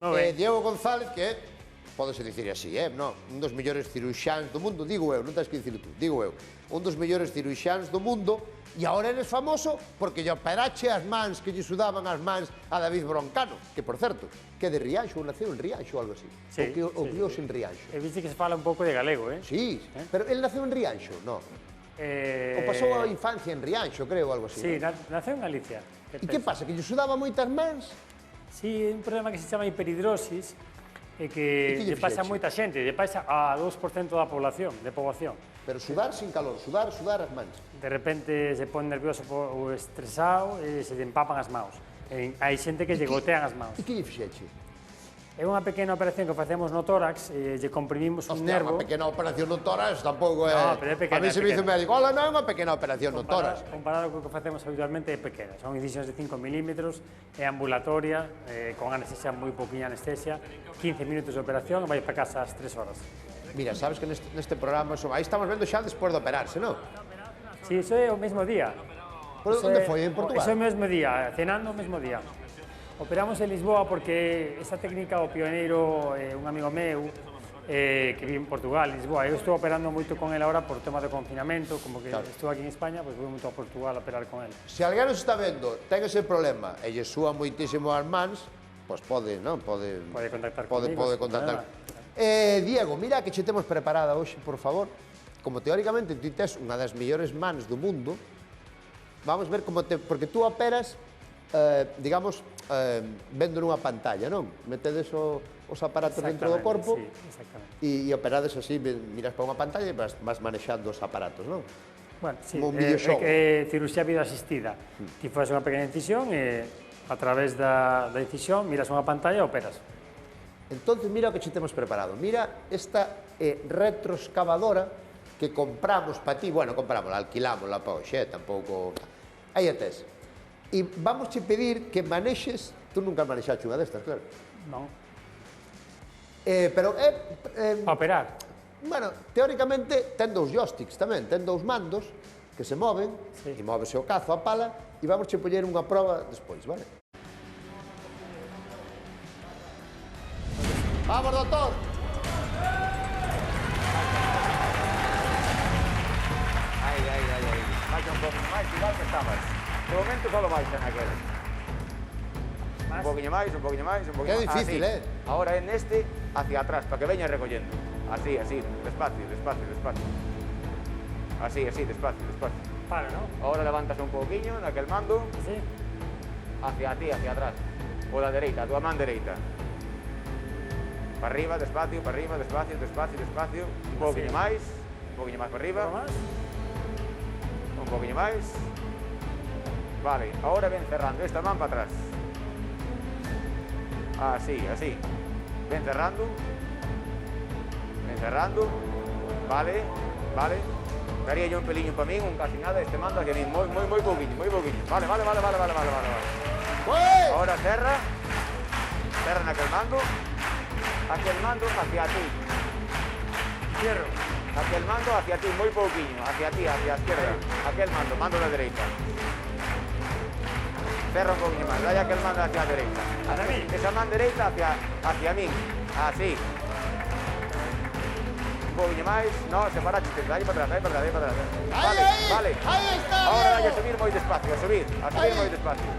Diego González, que pódese dicir así, non, un dos mellores ciruxáns do mundo, digo eu, non tens que dicir tú, digo eu, un dos mellores ciruxáns do mundo, e agora eres famoso porque lle operache as mans que lle sudaban as mans a David Broncano, que, por certo, que é de Rianxo, ou naceu en Rianxo ou algo así, ou criou-se en Rianxo. E viste que se fala un pouco de galego, Sí, pero ele naceu en Rianxo, non? Ou pasou a infancia en Rianxo, creo, ou algo así. Sí, naceu en Galicia. E que pasa, que lle sudaba moitas mans? Sí, é un problema que se chama hiperhidrosis e que lle pasa a moita xente, lle pasa a 2% da poboación. Pero sudar sin calor, sudar as mans. De repente se pon nervioso ou estresado e se lle empapan as mãos. Hai xente que lle gotean as mãos. E que lle fixeche? É unha pequena operación que facemos no tórax, lle comprimimos un nervo. Unha pequena operación no tórax tampouco é... No, pero é pequena. A mí se me dice un médico, hola, non é unha pequena operación no tórax. Comparado co que facemos habitualmente é pequena. Son incisións de 5 milímetros, é ambulatoria, con anestesia, moi poquinha anestesia, 15 minutos de operación e vai para casa ás 3 horas. Mira, sabes que neste programa, aí estamos vendo xa despois de operarse, non? Sí, iso é o mesmo día. Onde foi, en Portugal? Iso é o mesmo día, cenando o mesmo día. Operamos en Lisboa porque esa técnica o pioneiro un amigo meu que vive en Portugal, Lisboa. Eu estou operando moito con ele agora por tema de confinamento, como que estou aquí en España, pois vou moito a Portugal a operar con ele. Se alguén nos está vendo, ten ese problema e lle súa moitísimo as mans, pois pode, non? Pode contactar comigo. Pode contactar. Diego, mira que che temos preparada hoxe, por favor. Como teóricamente ti tes unha das mellores mans do mundo, vamos ver como te... Porque tú operas, digamos, vendo nunha pantalla, non? Metedes os aparatos dentro do corpo e operades así, miras para unha pantalla e vas manexando os aparatos, non? Bueno, sí, como un videoxogo. É cirurxía videoasistida. Ti faz unha pequena incisión e a través da incisión miras unha pantalla e operas. Entón, mira o que che temos preparado. Mira esta retroexcavadora que compramos para ti. Bueno, compramos, alquilamos la para hoxe, tampouco... Aí a tes. E vamos che pedir que manexes, tú nunca manexaste unha destas, claro. Non. Pero para operar. Bueno, teóricamente ten dous joysticks tamén, ten dous mandos que se moven, e móvese o cazo, a pala, e vamos che poñer unha proba despois, vale? Vamos, doctor! Aí. Baixa un pouco máis, igual que estabas. De momento só baixa naquele. Un poquinho máis. Que é difícil, Ahora é neste hacia atrás, para que veña recollendo. Así, despacio. Así, despacio. Para, non? Ahora levantas un pouquiño naquel mando. Sí. Hacia ti, hacia atrás. O da dereita, a tua man dereita. Para arriba, despacio. Un pouquiño máis para arriba. Un pouquiño máis. Vale, ahora ven cerrando esta man para atrás. Así. Ven cerrando. Vale. Daría yo un peliño para min, un casi nada, este mando hacia min, moi pouquiño. Vale. Ahora cerra naquel mando. Aquel mando hacia ti. Cierro. Aquel mando hacia ti, moi pouquiño, hacia ti, hacia a esquerda. Aquel mando da dereita. Cerra un pouquiño máis, dalle aquel mando hacia a dereita. Hacia mí. Esa man dereita hacia min. Así. Un pouquiño máis. No, separaste, dalle para atrás. Vale. Aí está, ahora Diego. dalle a subir moi despacio, a subir moi despacio.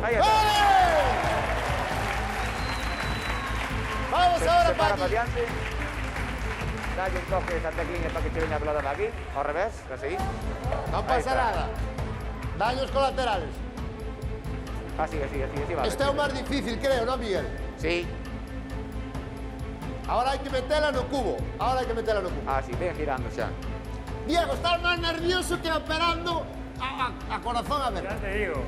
Aí está. Vamos ahora para para aquí. adiante. Dalle un toque esa tecliña para que te veña a pelota para aquí. Ao revés, así. Non pasa nada. Daños colaterales. Así, vale. Este é o máis difícil, creo, non, Miguel? Sí. Ahora hai que metela no cubo. Así, ven girando xa. Diego, estás máis nervioso que operando a corazón aberto. Ya te digo.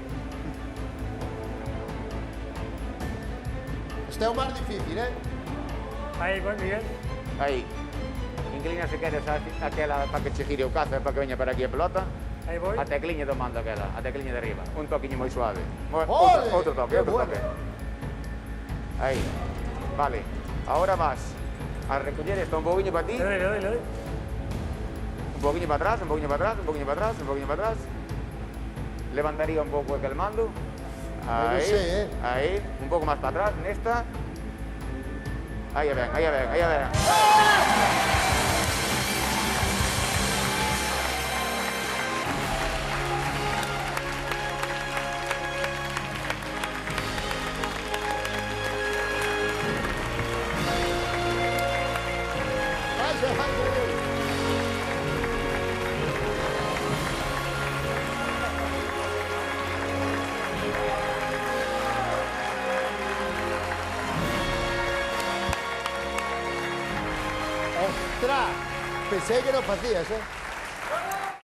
Este é o máis difícil, Aí, voy, Miguel. Aí. Inclina se queres aquela para que che gire o cazo e para que veña para aquí a pelota. Aí voy. A tecliña do mando aquela, a tecliña de arriba. Un toquiño moi suave. ¡Ole! Outro toque. Aí. Vale. Ahora vas a recoller esto un pouquiño para ti. Le doy. Un pouquiño para atrás. Levantaría un pouco aquel mando. Aí, Aí, un pouco máis para atrás, nesta. Aí ven, aí ven, aí ven. Ostras, pensé que no facías,